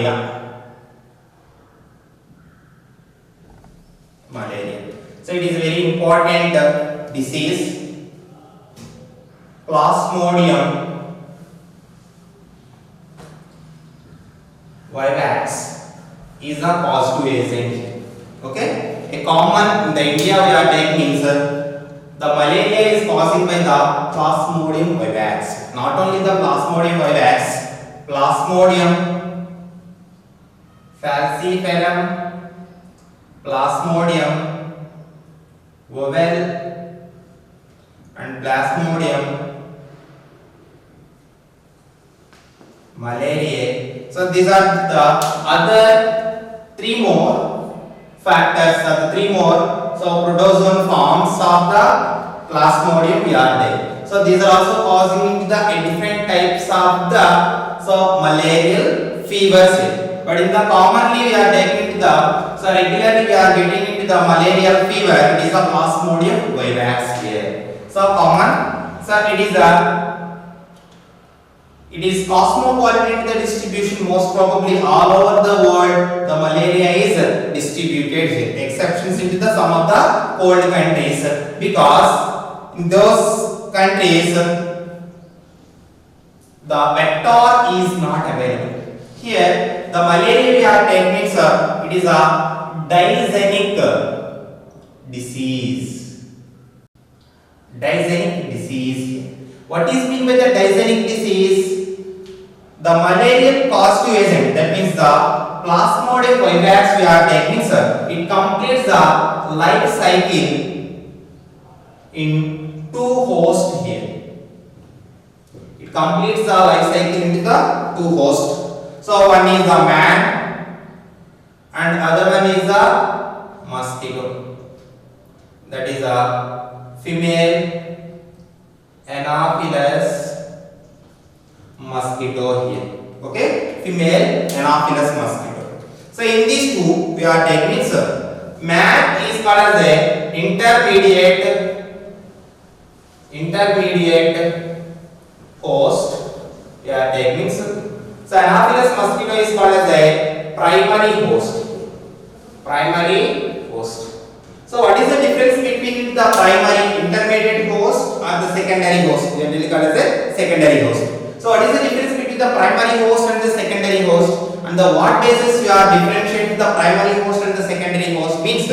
malaria. Malaria. So it is very important disease. Plasmodium vivax is a positive agent. Okay, a common in the India we are taking is the malaria is caused by the Plasmodium vivax. Not only the Plasmodium vivax, Plasmodium falciparum, Plasmodium ovale, and Plasmodium malariae. So these are the other three more factors, the three more protozoan forms of the Plasmodium viridie. So these are also causing the different types of the malarial fevers. But in the commonly we are taking to the regularly we are getting into the malarial fever. It is a Plasmodium vivax here. So common. So it is cosmopolitan in the distribution. Most probably all over the world the malaria is distributed here. Exceptions into the some of the cold countries, because in those countries the vector is not available. Here the malaria we are taking it is a dizenic disease. Dizenic disease. What is mean by the dizenic disease? The malarial positive agent, that means the Plasmodium vivax we are taking, it completes the life cycle in two hosts here. It completes the life cycle into the two hosts. So one is the man and other one is the mosquito. That is a female Anopheles mosquito here. Okay, female Anopheles mosquito. So in these two we are taking it. Man is called as a intermediate host. We are taking it. So Anopheles mosquito is called as a primary host. Primary host. So what is the difference between the primary intermediate host or the secondary host? Generally called as a secondary host. So what is the difference between the primary host and the secondary host? And the what basis we are differentiating the primary host and the secondary host means,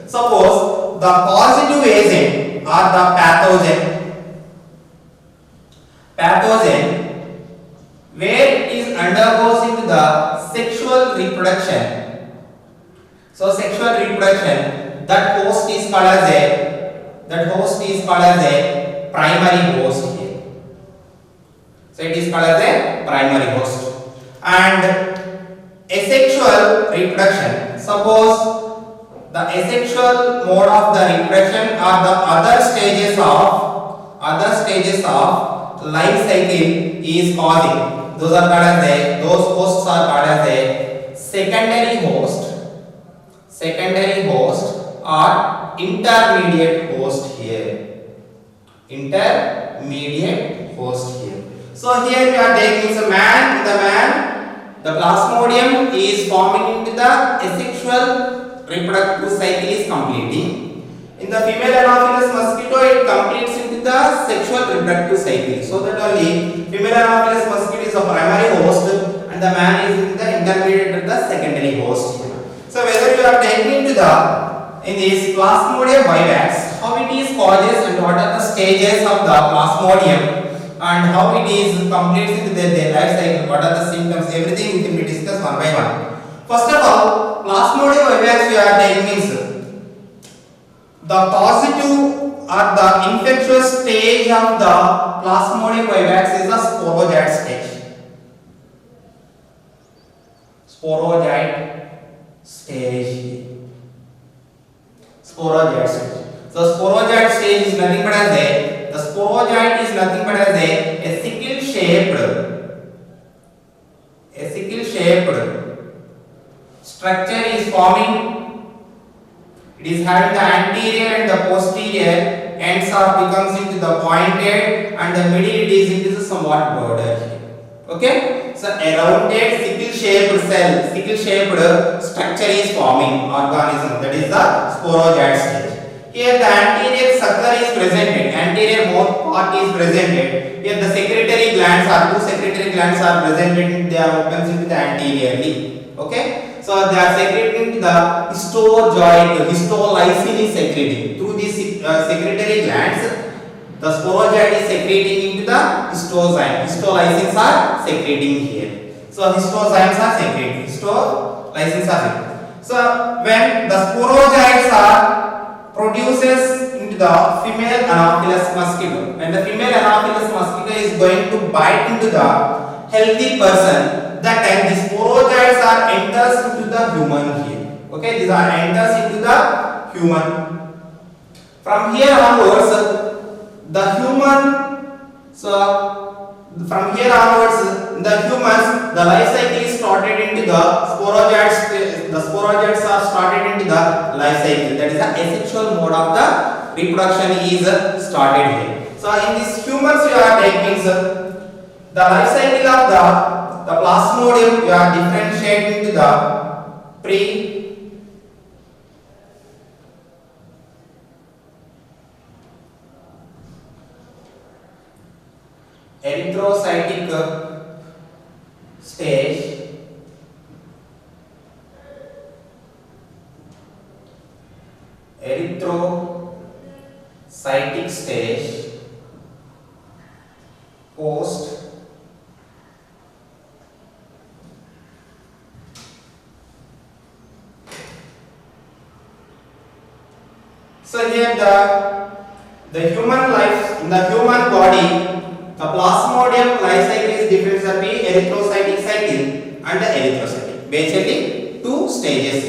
suppose the positive agent or the pathogen where it is undergoes into the sexual reproduction. So sexual reproduction, that host is called as a primary host here. So it is called as a primary host. And asexual reproduction, suppose the asexual mode of the reproduction or the other stages of life cycle is causing, those hosts are called as a secondary host or intermediate host here. Intermediate host here. So here we are taking the Plasmodium is forming into the asexual reproductive cycle is completing. In the female Anopheles mosquito, it completes into the sexual reproductive cycle. So that only female Anopheles mosquito is a primary host and the man is into the intermediate and the secondary host. So whether you are taking into in this Plasmodium vivax, how it is causes and what are the stages of the Plasmodium and how it is completes into their life cycle, what are the symptoms, everything can be discussed one by one. First of all, Plasmodium vivax we are taking means the positive or the infectious stage of the Plasmodium vivax is the sporogyte stage. Sporogyte stage. Sporogyte stage. So sporogyte stage is nothing but as the sporogyte is nothing but as a sickle shaped structure is forming. It is having the anterior and the posterior ends are becomes into the pointed and the middle it is into the somewhat broader. Okay. So a rounded sickle-shaped cell, sickle-shaped structure is forming organism, that is the sporozoite stage. Here the anterior sucker is presented, anterior mouth part is presented. Here the secretory glands are, two secretory glands are presented, they are open to the anteriorly. Okay, so they are secreting the histolysine is secreting through these secretory glands. The sporozoite is secreting into the histozyme. Histolysins are secreting here. So histozymes are secreting, histolysins are secreting. So when the sporozoites are produces into the female Anopheles mosquito, when the female Anopheles mosquito is going to bite into the healthy person, that time the sporozoites are enters into the human here. Okay, these are enters into the human. From here onwards, the human, so from here onwards, the humans, the life cycle is started into the sporozoites. The sporozoites are started into the life cycle. That is the asexual mode of the reproduction is started here. So in this humans you are taking the life cycle of the plasmodium, you are differentiating into the pre, erythrocytic stage, erythrocytic stage, post so here the human life, in the human body, the plasmodium life cycle is different between erythrocytic cycle and the erythrocytic. Basically, two stages: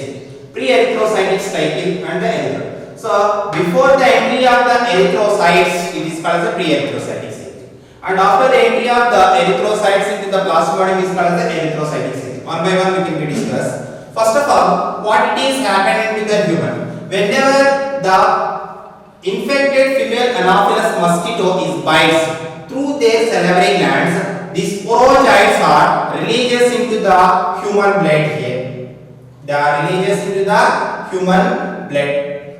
pre-erythrocytic cycle and the erythrocytic. So, before the entry of the erythrocytes, it is called the pre-erythrocytic cycle, and after the entry of the erythrocytes into the plasmodium is called the erythrocytic cycle. One by one, we can be discussed. First of all, what it is happening to the human? Whenever the infected female Anopheles mosquito is bites through their salivary glands, these sporozoites are released into the human blood here. They are released into the human blood.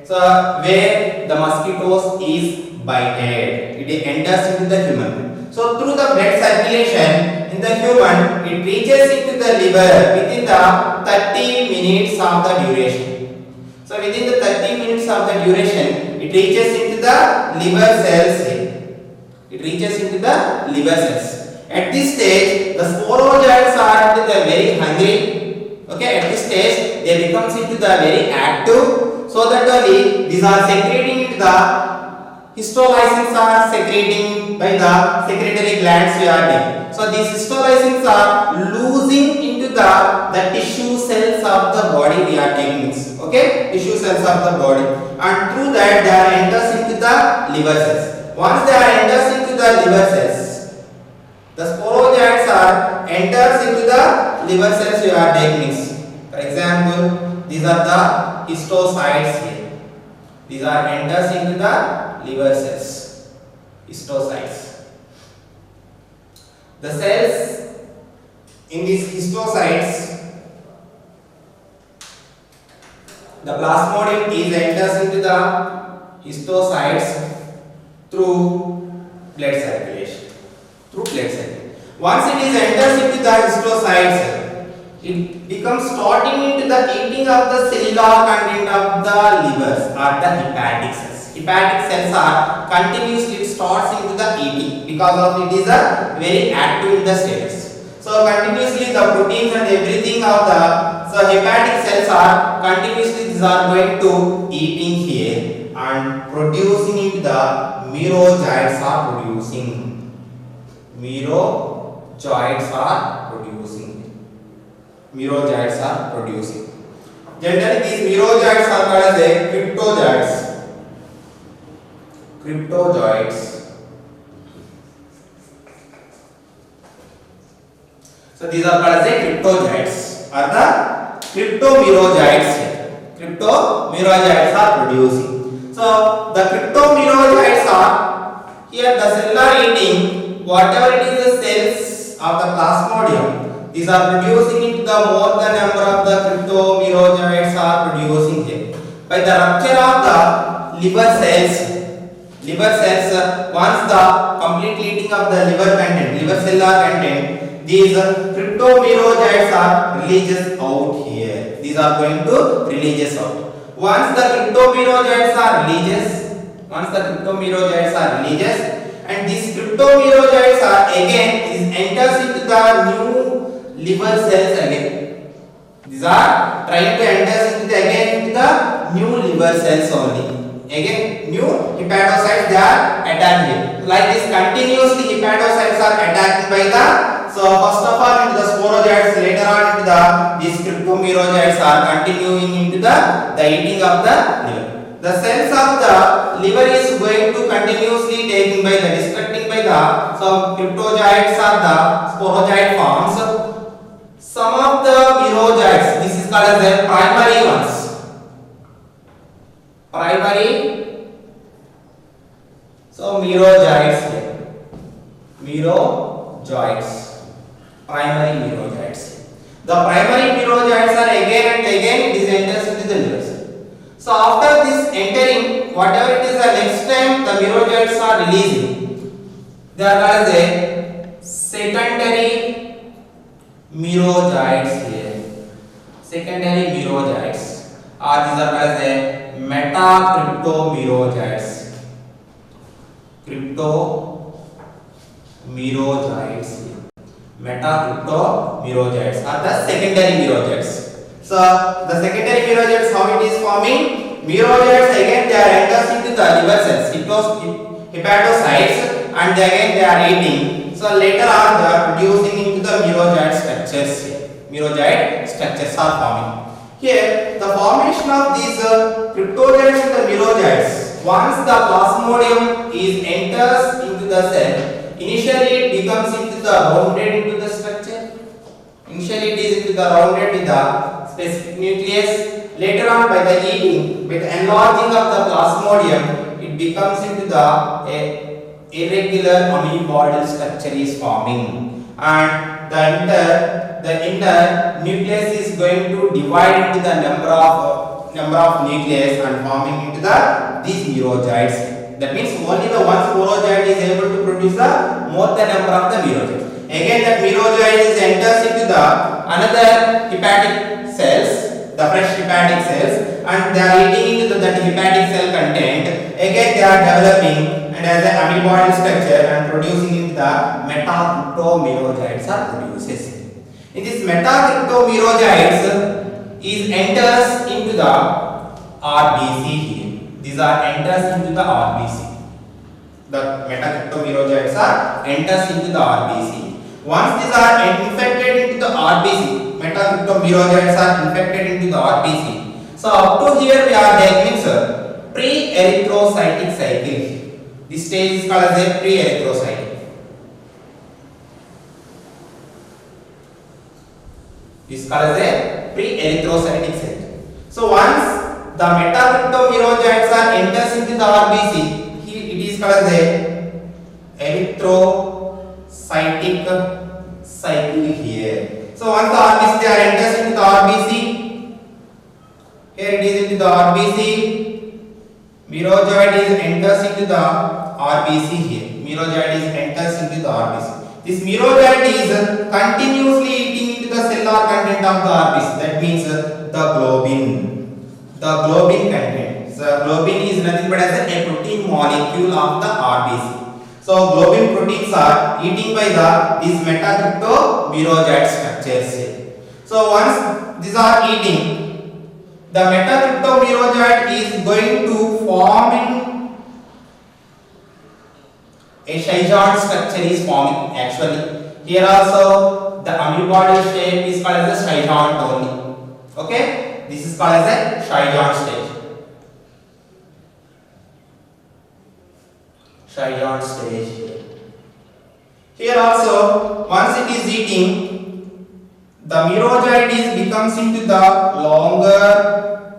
So where the mosquitoes is bited, it enters into the human. So through the blood circulation in the human, it reaches into the liver within the 30 minutes of the duration. So within the 30 minutes of the duration, it reaches into the liver cells here. It reaches into the liver cells. At this stage, the sporozoites are into the very hungry. Okay, at this stage, they becomes into the very active. So that only these are secreting into the histolysins are secreting by the secretory glands we are doing. So these histolysins are losing into the tissue cells of the body we are taking. Okay, tissue cells of the body, and through that they are enters into the liver cells. Once they are enters into the liver cells, the sporozoites are enters into the liver cells we are taking. For example, these are the histocytes here. These are enters into the liver cells, histocytes. The cells in these histocytes, the plasmodium is enters into the histocytes through blood circulation. Once it is enters into the histocytes, it becomes starting into the eating of the cellular content of the livers or the hepatic cells. Hepatic cells are continuously starts into the eating because of it is a very active in the status. So continuously the proteins and everything of the hepatic cells are continuously these are going to eating here and producing into the merozoites are producing. Merozoites are producing. Generally these merozoites are called as cryptozoites. So these are called as cryptozoites or the cryptomerozoites. Cryptomerozoites are producing. So the cryptomerozoites are here the cellular eating whatever it is the cells of the plasmodium, these are producing into the more the number of the cryptomerozoites are producing here. By the rupture of the liver cells, once the complete eating of the liver cellular content, these cryptomerozoites are released out here. These are going to release out. Once the cryptomerozoites are released, and these cryptomerozoites are again enters into the new liver cells again. These are trying to enter into the new liver cells only. Again, new hepatocytes they are attacked here. Like this, continuously hepatocytes are attacked by the. So first of all into the sporozoites, later on into the these cryptomerozoites are continuing into the eating of the liver. The cells of the liver is going to continuously taken by the destructing by the some cryptozoites or the sporozoite forms. Some of the merozoites, this is called as the primary ones. So merozoites here. Primary merozoites. The primary merozoites are again and again it is enters into the liver. So after this entering, whatever it is the next time the merozoites are releasing, they are called as a secondary merozoites here. Secondary merozoites. Or these are called as a metacryptomerozoites. Metacryptomerozoites are the secondary merozoites. So the secondary merozoites, how it is forming? Merozoites again they are enters into the liver cells, hepatocytes, and again they are eating. So later on they are producing into the merozoite structures here. Merozoite structures are forming. Here the formation of these cryptozoites and the merozoites, once the plasmodium is enters into the cell, initially it becomes into the rounded into the structure. Initially it is into the rounded with the specific nucleus. Later on by the eating, by the enlarging of the plasmodium, it becomes into the irregular amoeboidal structure is forming, and the inner nucleus is going to divide into the number of nucleus and forming into these merozoites. That means only the one sporozoite is able to produce the more the number of the merozoites. Again that merozoite is enters into the another hepatic cells, the fresh hepatic cells, and they are eating into that hepatic cell content. Again they are developing and as an amoeboidal structure and producing into the metacryptomerozoites are produces. In this metacryptomerozoites is enters into the RBC here. These are enters into the RBC. The metacryptomerozoites are enters into the RBC. Once these are infected into the RBC, metacryptomerozoites are infected into the RBC. So up to here we are taking pre-erythrocytic cycle. This stage is called as a pre-erythrocyte. This is called as a pre-erythrocytic cycle. So once the metacryptomerozoites are enters into the RBC, it is called as a erythrocytic cycle here. So once the RBC they are enters into the RBC, here it is into the RBC, merozoite is enters into the RBC here. Merozoite is enters into the RBC. This merozoite is continuously eating into the cellular content of the RBC. That means the globin. The globin content. So globin is nothing but as a protein molecule of the RBC. So globin proteins are eating by these metacryptomerozoite structures here. So once these are eating, the metacryptomerozoite is going to form in a Scheidt structure is forming actually. Here also the amoeboidal shape is called as a Scheidt only. Okay, this is called as a Scheidt stage. Scheidt stage. Here also once it is eating, the merozoite is becomes into the longer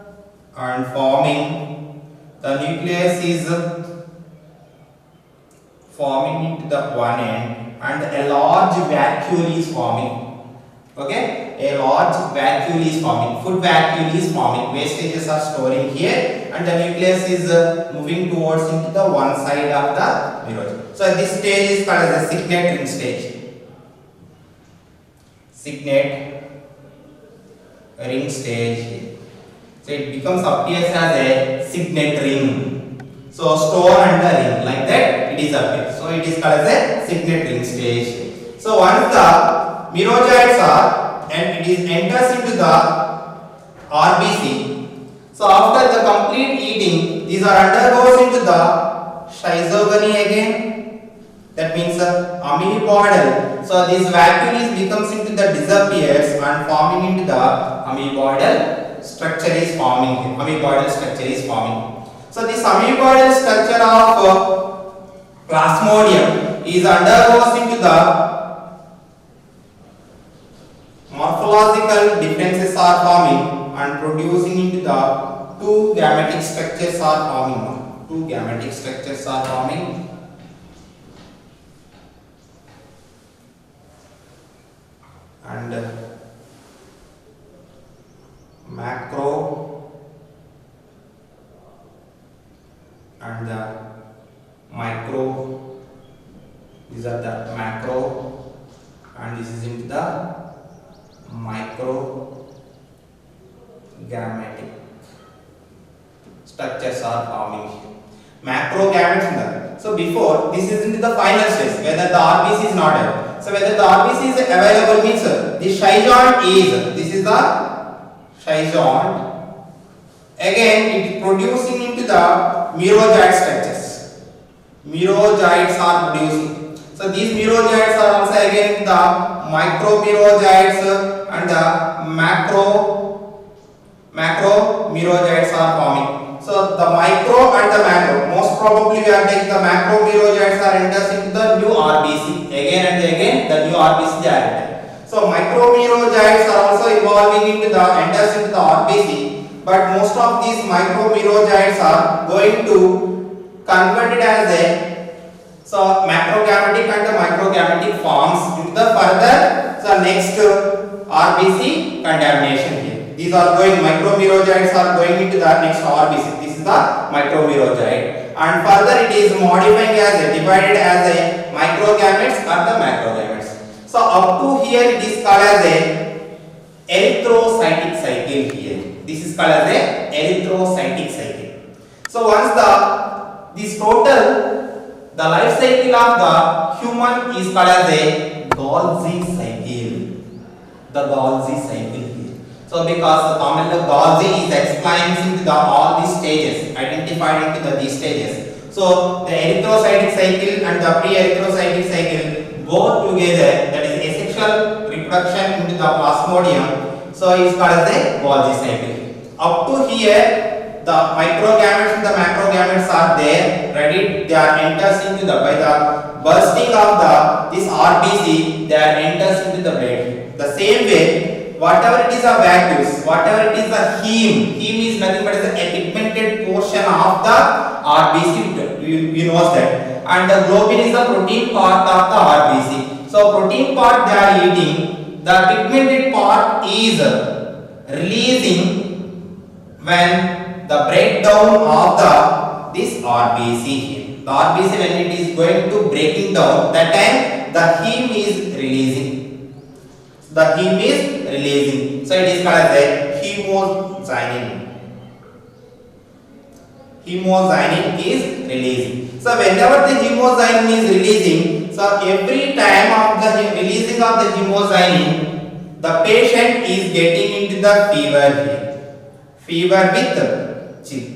and forming. The nucleus is forming into the one end. and a large vacuole is forming. Okay, a large vacuole is forming, food vacuole is forming, wastages are storing here and the nucleus is moving towards into the one side of the merogen. So this stage is called as a signet ring stage. Signet ring stage. So it appears as a signet ring. So store and the ring, like that it is appears. So it is called as a signet ring stage. So once the merozoites are and it is enters into the RBC. So after the complete eating, these are undergoes into the schizogony again. That means amoeboidal. So this vacuole becomes into the disappears and forming into the amoeboidal structure is forming. Amoeboidal structure is forming. So this amoeboidal structure of Plasmodium is undergoes into the morphological differences are forming and producing into the two gametic structures are forming. Two gametic structures are forming. And macro and the micro. These are the macro and this is into the micro gametic structures are forming here. Macro gametes. So before this is into the final stage whether the RBC is not available. So whether the RBC is available means the schizont is, this is the schizont. Again it is producing into the merozoite structures. Merozoites are producing. So these merozoites are also again the micromerozoites and the macro merozoites are forming. So the micro and the macro, most probably we are taking the macro merozoites are enters into the new RBC. Again and again the new RBC they are entered. So micro merozoites are also evolving into the enters into the RBC, but most of these micro merozoites are going to convert it as a macrogametic and the microgametic forms into the further next RBC contamination here. These are going, micromerozoites are going into the next RBC. This is the micromerozoite and further it is modifying as a divided as a microgametes or the macrogametes. So up to here it is called as a erythrocytic cycle here. This is called as a erythrocytic cycle. So once this total the life cycle of the human is called as a Golgi cycle. The Golgi cycle here. So because commonly Golgi is explaining into all these stages, identified into these stages. So the erythrocytic cycle and the pre-erythrocytic cycle both together, that is asexual reproduction into the Plasmodium. So it is called as a Golgi cycle. Up to here the microgametes and the macrogametes are there ready, they are enters into the by the bursting of this RBC, they are enters into the blood. The same way, whatever it is a vacuole, whatever it is a heme is nothing but is a pigmented portion of the RBC, you know that, and the globin is the protein part of the RBC. So protein part they are eating, the pigmented part is releasing when the breakdown of this RBC here. The RBC when it is going to breaking down, that time the heme is releasing. The heme is releasing. So it is called as a hemocyanin. Hemocyanin is releasing. So whenever the hemocyanin is releasing, so every time of the releasing of the hemocyanin, the patient is getting into the fever here. Fever with chill.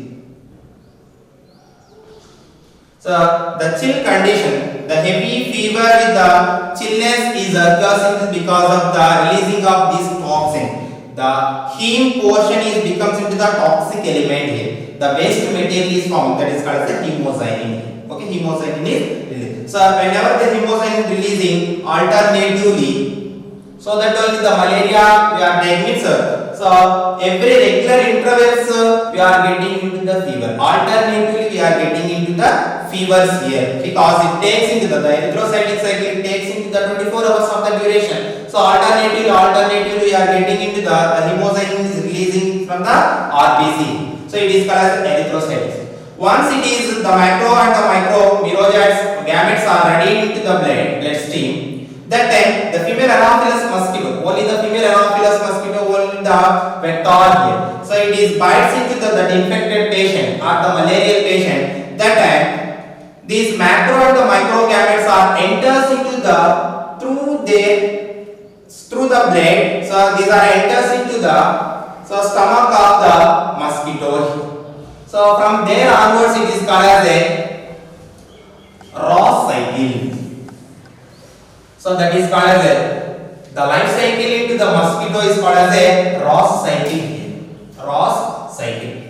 So the chill condition, the heavy fever with the chillness is occurs because of the releasing of this toxin. The heme portion is becomes into the toxic element here. The waste material is formed, that is called as the hemocyanin. Okay, hemocyanin is released. So whenever the hemocyanin is releasing alternatively, So that only the malaria we are taking it, sir. So every regular intervals we are getting into the fever. Alternatively we are getting into the fevers here because it takes into the erythrocytic cycle, it takes into the 24 hours of the duration. So alternatively we are getting into the hemocyte is releasing from the RBC. So it is called as erythrocytes. Once it is the macro and the micro merozoites gametes are ready into the bloodstream. That time the female Anopheles mosquito, only the female Anopheles mosquito, only the vector here. So it is bites into that infected patient or the malarial patient. That time these macro and the micro gametes are enters into the through the blood. So these are enters into the stomach of the mosquito. So from there onwards it is called as a Ross cycle. So that is called as the life cycle into the mosquito is called as a Ross cycle. Ross cycle.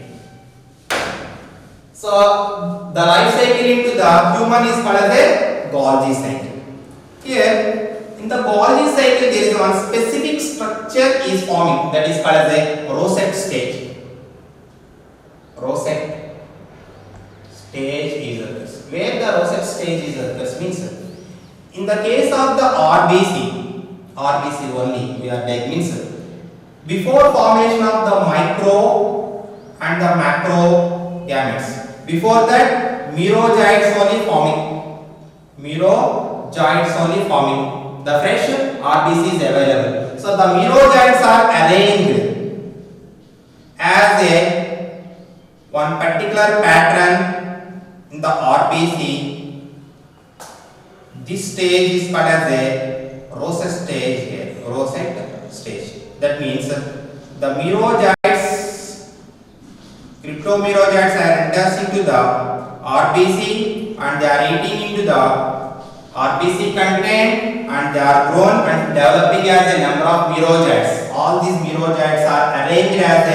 So the life cycle into the human is called as a Golgi cycle. Here in the Golgi cycle there is one specific structure is forming, that is called as a rosette stage. Rosette stage is occurs. Where the rosette stage is occurs means in the case of the RBC only we are taking before formation of the micro and the macro gametes. Before that merozoites only forming. Merozoites only forming. The fresh RBC is available. So the merozoites are arranged as a one particular pattern in the RBC. This stage is called as a rosette stage here. Rosette stage. That means the merozoites, cryptomerozoites are enters into the RBC and they are eating into the RBC content and they are grown and developing as a number of merozoites. All these merozoites are arranged as a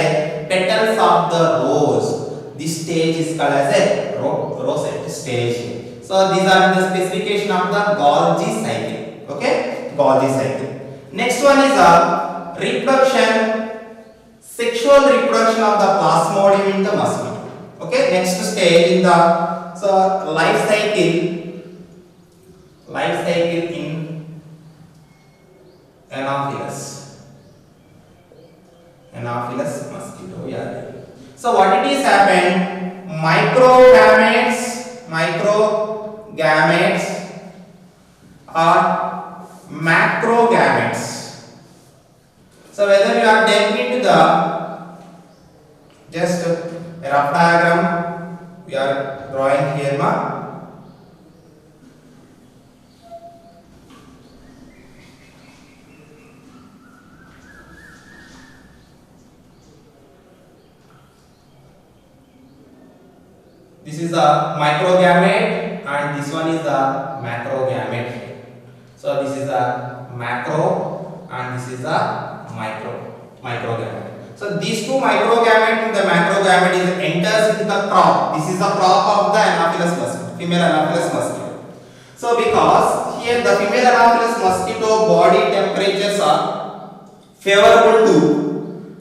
petals of the rose. This stage is called as a rosette stage. So these are the specification of the Golgi cycle. Okay, Golgi cycle. Next one is a reproduction, sexual reproduction of the Plasmodium in the mosquito. Okay, next stage in the life cycle in Anopheles mosquito. Yeah. So what it is happened? Microgametes or macrogametes. So whether you are taking into the just a rough diagram we are drawing here ma. This is a microgamete and this one is a macrogamete. So this is a macro and this is a microgamete. So these two microgamete and the macrogamete is enters into the crop. This is the crop of the Anopheles mosquito, female Anopheles mosquito. So because here the female Anopheles mosquito body temperatures are favorable to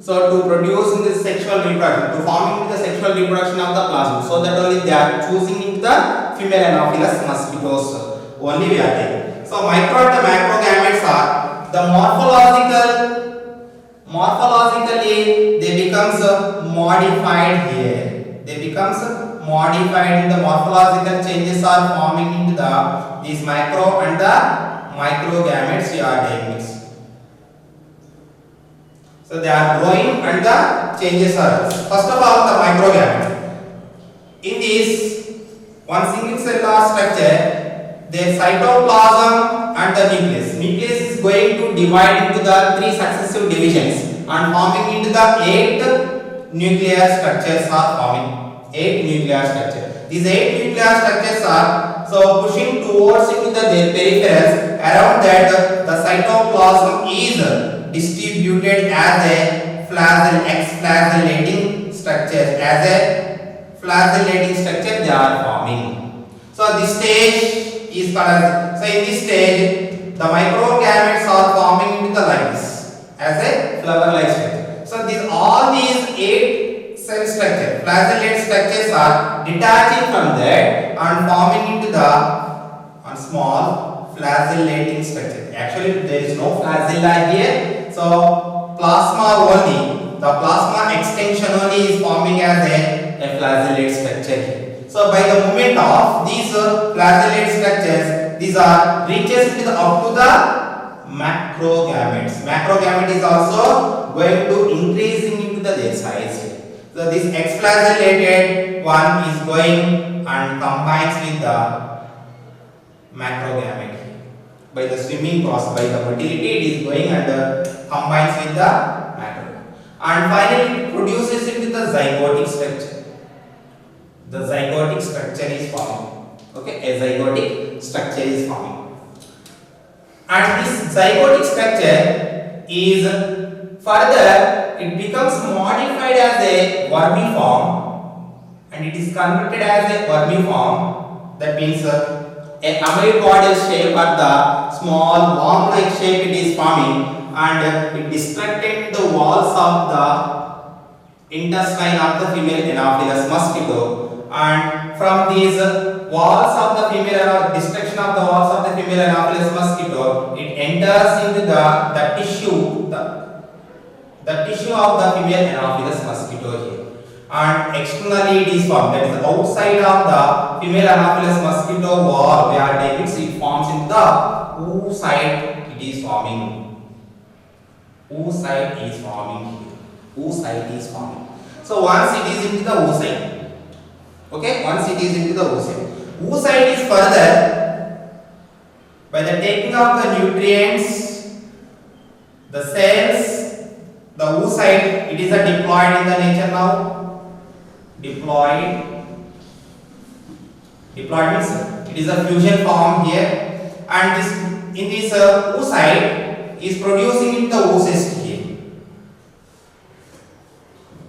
to produce in the sexual reproduction, to forming the sexual reproduction of the plasma. So that only they are choosing into the female Anopheles mosquitoes only we are taking. So micro and the macrogametes are the morphologically they becomes modified here. They becomes modified in the morphological changes are forming into the these micro and the microgametes we are taking. So they are growing and the changes are. First of all, the microgamete. In this one single cellular structure, their cytoplasm and the nucleus. Nucleus is going to divide into the 3 successive divisions and forming into the 8 nuclear structures are forming. 8 nuclear structures. These 8 nuclear structures are pushing towards into their peripherals. Around that, the cytoplasm is distributed as a flagellating structure. As a flagellating structure they are forming. So this stage is called as, so in this stage the microgametes are forming into the like this as a flower-like structure. So all these 8 cell structure, flagellate structures are detaching from that and forming into the small flagellating structure. Actually, there is no flagella here. So plasma only, the plasma extension only is forming as a flagellate structure here. So by the movement of these flagellate structures, these are reaches into the up to the macrogametes. Macrogamete is also going to increasing into their size. So this exflagellated one is going and combines with the macrogamete. By the swimming process, by the motility, it is going and combines with the macro. And finally, it produces into the zygotic structure. The zygotic structure is forming. Okay, a zygotic structure is forming. And this zygotic structure is further, it becomes modified as a vermiform and it is converted as a vermiform. That means a amoeboidal shape or the small worm-like shape it is forming, and it destructed the walls of the intestine of the female Anopheles mosquito, and from these walls of the female destruction of the walls of the female Anopheles mosquito, it enters into the tissue, the tissue of the female Anopheles mosquito here, and externally it is formed. That is outside of the female Anopheles mosquito wall where it forms into the oocyte. It is forming. Oocyte is forming here. Oocyte is forming. So once it is into the oocyte, okay, once it is into the oocyte, oocyte is further by the taking of the nutrients, the cells, the oocyte, it is a diploid in the nature now. Diploid means it is a fusion form here, and this in this oocyte is producing in the oocyst here.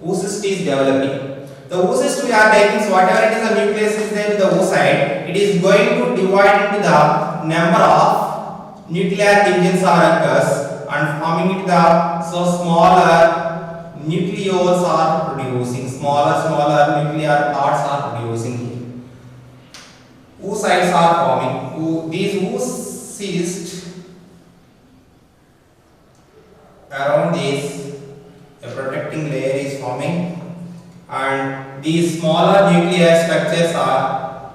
Oocyst is developing. The oocyst we are taking, so whatever it is the nucleus is there in the oocyte, it is going to divide into the number of nuclear divisions or occurs and forming into the smaller nucleoles are producing, smaller nuclear parts are producing here. Oocytes are forming. These oocysts around this a protecting layer is forming, and these smaller nuclear structures are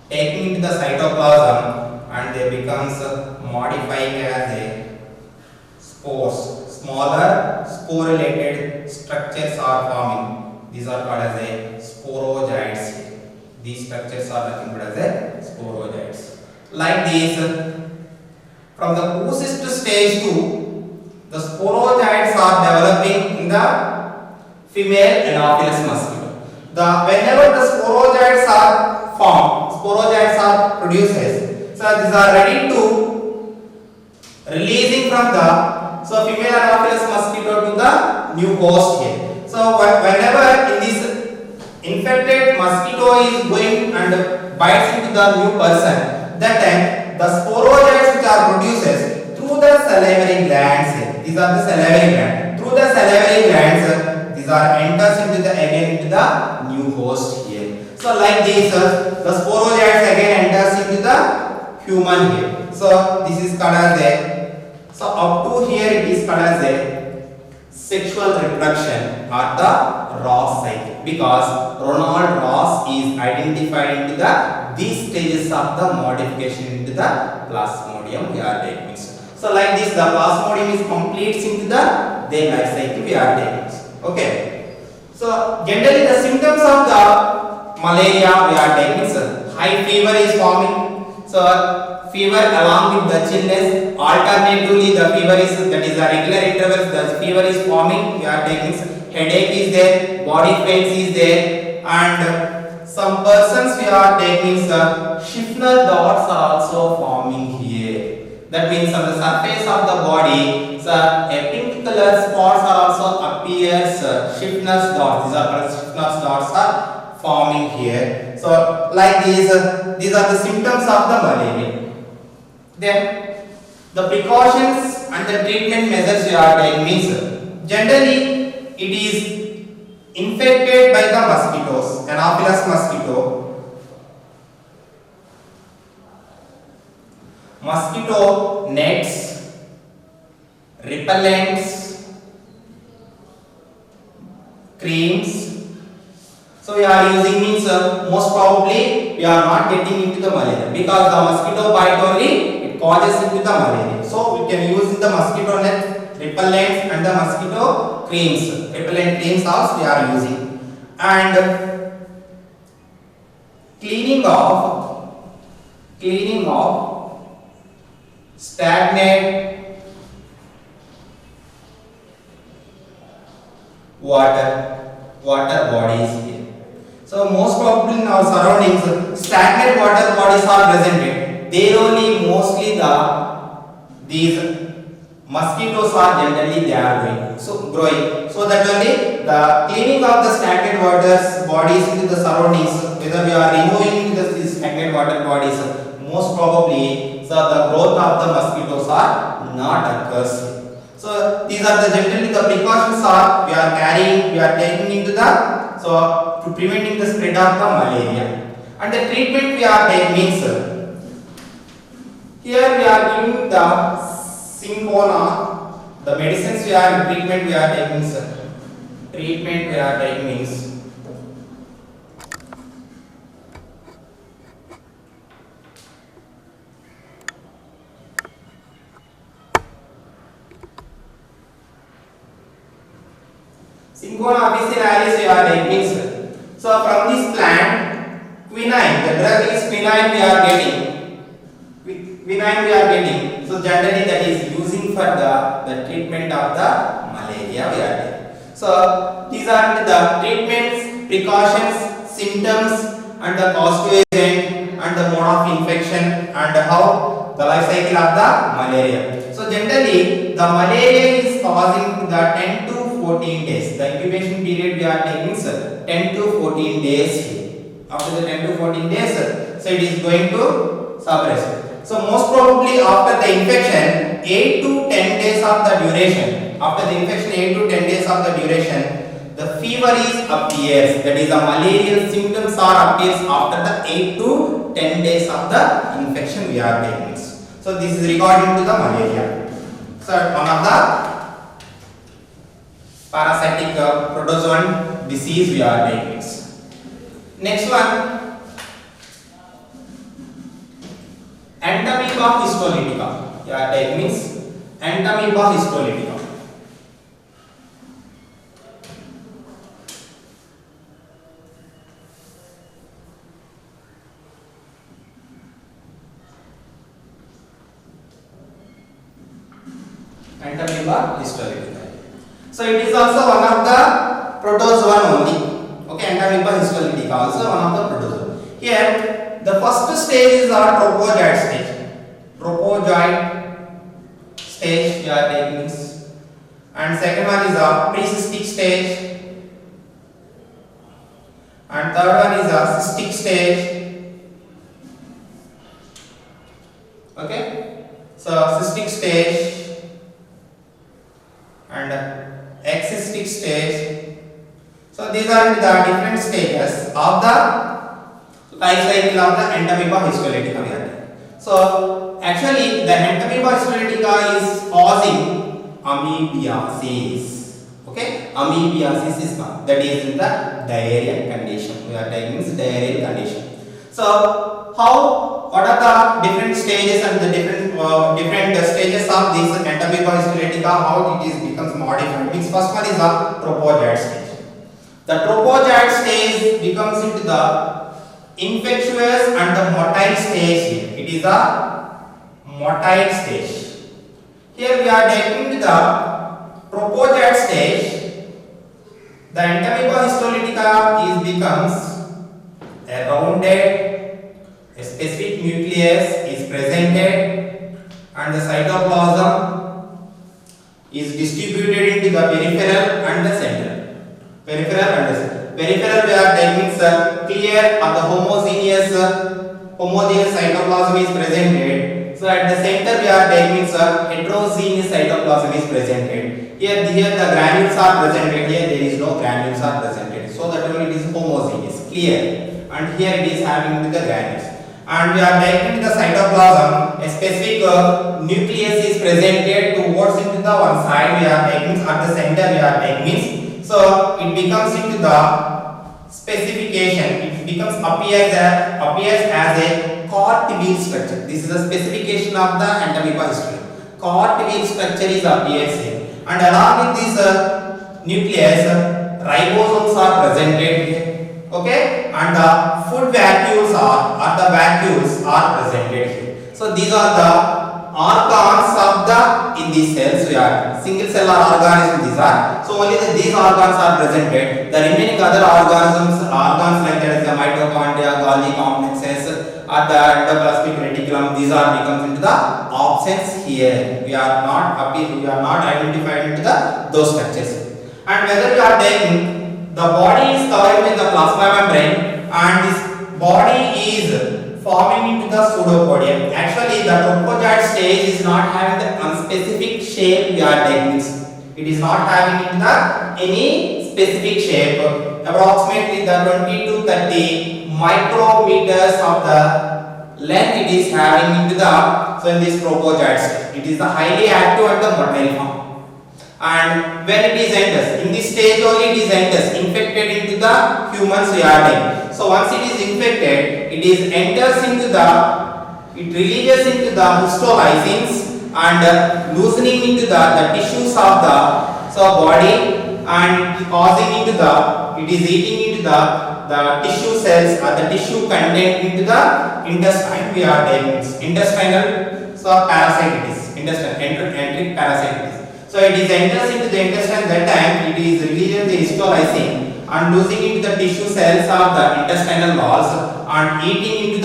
taking into the cytoplasm and they becomes modifying as a spores. Smaller sporulated structures are forming. These are called as a sporozoites. These structures are nothing but as a sporozoites. Like these, from the oocyst stage to the sporozoites are developing in the female Anopheles mosquito. Whenever the sporozoites are formed, sporozoites are produced. So these are ready to releasing from the female Anopheles mosquito to the new host here. So whenever in this infected mosquito is going and bites into the new person, that time the sporozoites which are produced through the salivary glands. These are the salivary glands. Through the salivary glands, these are enters into the again into the new host here. So like this, the sporozoites again enters into the human here. So this is called as a, so up to here it is called as a sexual reproduction or the Ross cycle, because Ronald Ross is identified into these stages of the modification into the Plasmodium we are taking. So like this, the Plasmodium is completes into their life cycle we are taking. Okay. So generally the symptoms of the malaria we are taking. So high fever is forming. So fever along with the chillness. Alternatively the fever is, that is a regular intervals, the fever is forming. We are taking headache is there, body pains is there, and some persons we are taking Schiffner dots are also forming here. That means on the surface of the body, a pink color spots are also appears. Schiffner's dots. These are called Schiffner's dots are forming here. So like these are the symptoms of the malaria. Then the precautions and the treatment measures we are taking means generally it is infected by the mosquitoes, Anopheles mosquito. Mosquito nets, repellents, creams. So we are using means most probably we are not getting into the malaria because the mosquito bite only it causes into the malaria. So we can use the mosquito net, repellents and the mosquito creams. Repellent creams also we are using. And cleaning of stagnant water bodies here. So most probably in our surroundings stagnant water bodies are presented. There only mostly these mosquitoes are generally they are growing. So that only the cleaning of the stagnant water bodies into the surroundings, whether we are removing these stagnant water bodies, most probably so the growth of the mosquitoes are not occurs. So these are the generally the precautions are we are taking into the so to preventing the spread of the malaria. And the treatment we are taking means here we are giving the Syncona, the medicines we are treatment we are taking means Syncona officinalis we are taking. So from this plant, quinine, the drug is quinine we are getting. So generally that is using for the treatment of the malaria we are taking. So these are the treatments, precautions, symptoms and the causative agent and the mode of infection and how the life cycle of the malaria. So generally the malaria is causing the 10 to 14 days. The incubation period we are taking 10 to 14 days. After the 10 to 14 days, so it is going to suppress. So most probably after the infection, 8 to 10 days of the duration. After the infection, 8 to 10 days of the duration, the fever appears. That is the malarial symptoms appears after the 8 to 10 days of the infection we are taking. So this is regarding to the malaria. So one of the parasitic protozoan disease we are taking. Next one, Entamoeba histolytica. We are taking means Entamoeba histolytica. Entamoeba histolytica. So it is also one of the protozoan only. Okay, Entamoeba histolytica also one of the protozoan. Here the first stage is our tropozoid stage. Tropozoid stage we are taking this. And second one is a pre-cystic stage. And third one is a cystic stage. Okay, so cystic stage and excistic stage. So these are the different stages of the life cycle of the Entamoeba histolytica. So actually the Entamoeba histolytica is causing amoebiasis. Okay, amoebiasis is that is in the diarrhea condition. We are taking this diarrheal condition. So what are the different stages and the different stages of this Entamoeba histolytica? How it is becomes modified? Means first one is the tropozoid stage. The tropozoid stage becomes into the infectious and the motile stage. It is a motile stage. Here we are taking the tropozoid stage. The Entamoeba histolytica becomes a rounded, a specific nucleus is presented, and the cytoplasm is distributed into the peripheral and the central. Peripheral we are taking clear and the homogeneous cytoplasm is presented. So at the center we are taking heterogeneous cytoplasm is presented. Here the granules are presented. Here there is no granules are presented. So that only it is homogeneous, clear. And here it is having the granules. And we are taking the cytoplasm. A specific nucleus is presented towards into the one side. We are taking at the center. We are taking. So it becomes into the specification. It becomes appears as a cart-wheel structure. This is the specification of the anamoeba history. Cart-wheel structure is appears here, and along with this nucleus, ribosomes are presented here. Okay, and the food vacuoles are presented here. So these are the organs of the in these cells. We are single cell organisms. These are so only these organs are presented. The remaining other organs like that is the mitochondria, Golgi complexes, or the endoplasmic reticulum. These are becomes into the absence here. We are not identified into those structures. And whether we are taking the body is covered with the plasma membrane, and this body is forming into the pseudopodia. Actually, the tropozoite stage is not having the unspecific shape we are taking. It is not having into the any specific shape. Approximately the 20 to 30 micrometers of the length it is having into the so in this tropozoite stage. It is the highly active and the motile form. And when it is enters in this stage only it is enters infected into the humans we are taking. So once it is infected, it is enters into it releases into the histolysins and loosening into the tissues of the body, and causing into it is eating into the tissue cells or the tissue content into the intestine. We are taking intestinal parasite. It is enteric parasite. It is. So it is enters into the intestine. That time it is releasing the histolysin and losing into the tissue cells of the intestinal walls and eating into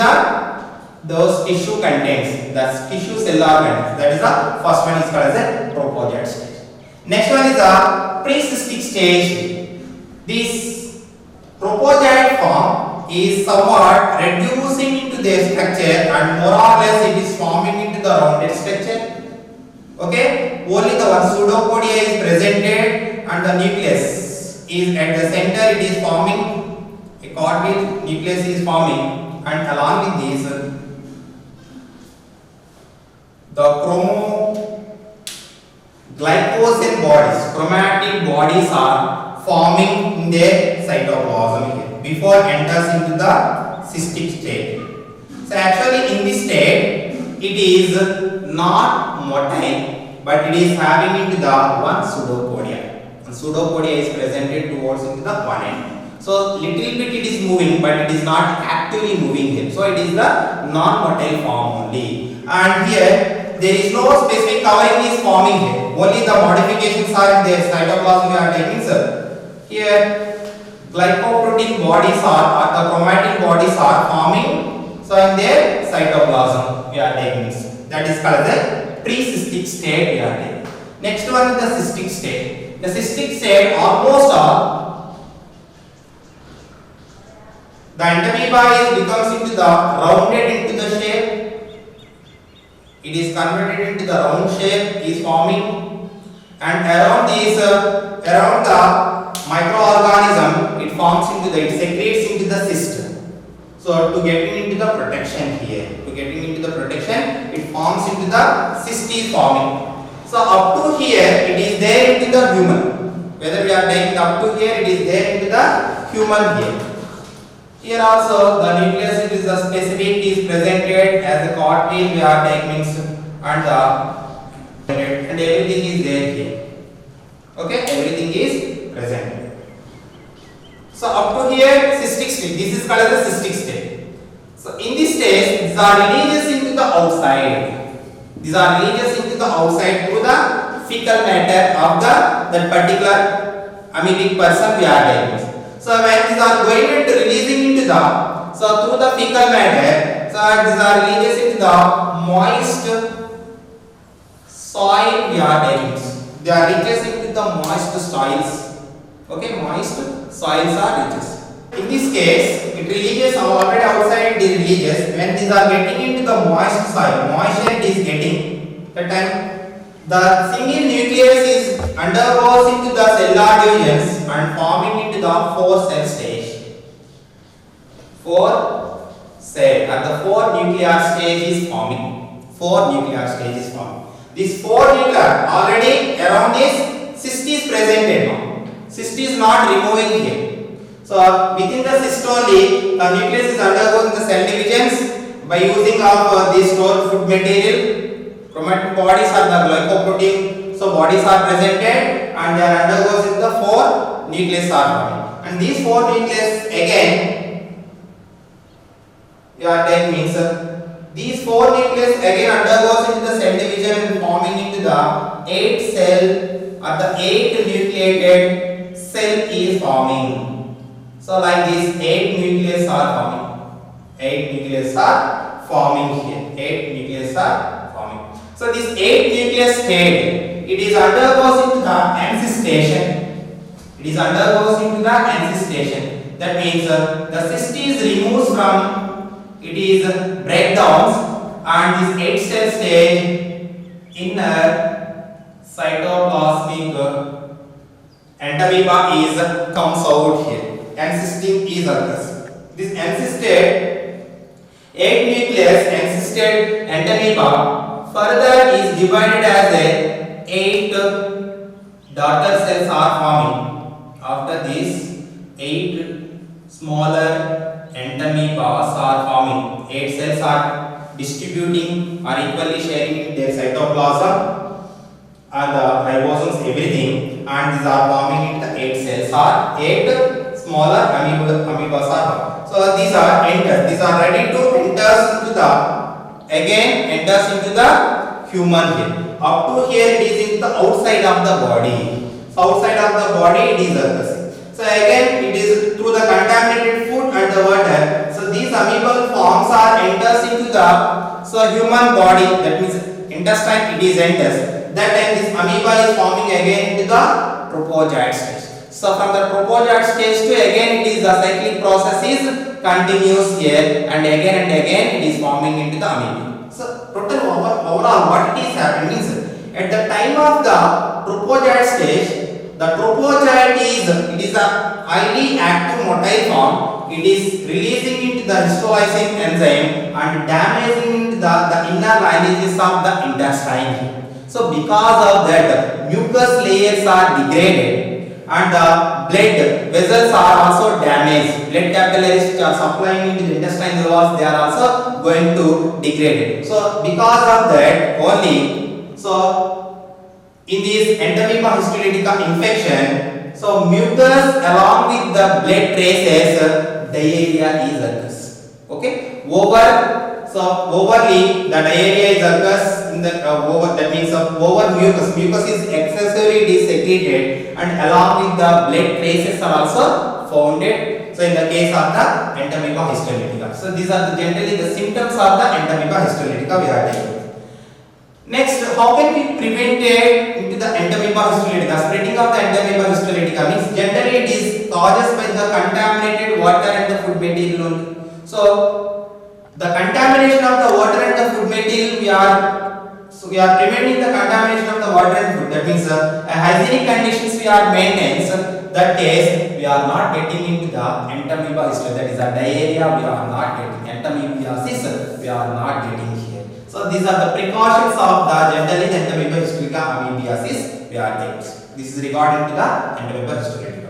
those tissue contents, the tissue cell organs. That is the first one is called as a tropozoite stage. Next one is the pre-cystic stage. This tropozoite form is somewhat reducing into their structure, and more or less it is forming into the rounded structure. Okay, only the one pseudopodia is presented, and the nucleus is at the center. It is forming a cart-wheel nucleus is forming, and along with these, the glycogen bodies, chromatin bodies are forming in their cytoplasm here before enters into the cystic state. So actually in this state, it is not motile, but it is having into the one pseudopodia. The pseudopodia is presented towards into the one end. So little bit it is moving, but it is not actively moving here. So it is the non-motile form only. And here there is no specific covering is forming here. Only the modifications are in their cytoplasm we are taking, sir. Here glycoprotein bodies or the chromatin bodies are forming. So in their cytoplasm we are taking this. That is called the pre-cystic state we are taking. Next one is the cystic state. The cystic state almost all the entamoeba becomes into the rounded into the shape. It is converted into the round shape is forming, and around these around the microorganism it forms into the it secretes into the cyst. So to getting into the protection here, it forms into the cyst is forming. So up to here it is there into the human. Whether we are taking up to here, it is there into the human here. Here also the nucleus is the specific is presented as a cart-wheel we are taking, and everything is there here. Okay, everything is present. So up to here cystic state. This is called as the cystic state. So in this stage, these are releases into the outside. These are releases into the outside through the fecal matter of that particular amoebic person we are taking. So when these are going into releasing into through the fecal matter, so these are releases into the moist soil we are taking. They are releases into the moist soils. Okay, moist soils are releases. In this case, it releases already outside it releases. When these are getting into the moist soil, moisture it is getting. That time the single nucleus is undergoes into the cellular divisions and forming into the 4-cell stage. 4 cell at the 4 nuclear stage is forming. 4 nuclear stage is forming. This 4 nuclear already around this cyst is presented now. Cyst is not removing here. So within the cyst only the nucleus is undergoing the cell divisions by using of the stored food material. Chromatin bodies are the glycoprotein. So bodies are presented and they are undergoes in the 4 nucleus are forming. And these 4 nucleus again means these 4 nucleus again undergoes into the cell division and forming into the 8 cell or the 8 nucleated cell is forming. So like these 8 nucleus are forming. 8 nucleus are forming here. 8 nucleus are forming. So this 8 nucleus state, it is undergoes into the ancystation. It is undergoes into the ancystation. That means the cyst is removed from, it is breakdowns and this 8 cell stage inner cytoplasmic entamoeba is comes out here. Encysting is occurs. This encysted 8 nucleus encysted entamoeba further is divided as a 8 daughter cells are forming. After this 8 smaller entamoebas are forming. 8 cells are distributing or equally sharing their cytoplasm and the ribosomes everything, and these are forming into 8 cells or 8 smaller amoebas are. So these are enters. These are ready to enters into the human here. Up to here it is in the outside of the body. So outside of the body it is occurs. So again it is through the contaminated food and the water. So these amoebal forms are enters into the human body. That means intestine it is enters. That time this amoeba is forming again into the propozoid stage. So from the propozoid stage to again it is the cyclic process is continuous here, and again it is forming into the amoeba. So total overall what it is happening is at the time of the propozoid stage, the propozoid is a highly active motile form. It is releasing into the histolysine enzyme and damaging the inner lineages of the intestine. So because of that, mucus layers are degraded and the blood vessels are also damaged. Blood capillaries which are supplying into the intestinal walls, they are also going to degrade. So because of that only, so in this entamoeba histolytica infection, so mucus along with the blood traces, diarrhea is occurs. Okay, overly the diarrhea is occurs in the over, that means over mucus is excessively desecreted and along with the blood traces are also founded. So in the case of the entamoeba histolytica, so these are generally the symptoms of the entamoeba histolytica we are taking. Next, how can we prevent into the entamoeba histolytica? Spreading of the entamoeba histolytica means generally it is caused by the contaminated water and the food material only. So the contamination of the water and the food material we are preventing the contamination of the water and food. That means hygienic conditions we are maintaining. That case we are not getting into the entamoeba histolytica. That is a diarrhea we are not getting. Entamoebiasis we are not getting here. So these are the precautions of the generally the entamoeba histolytica amoebiasis we are taking. This is regarding to the entamoeba histolytica.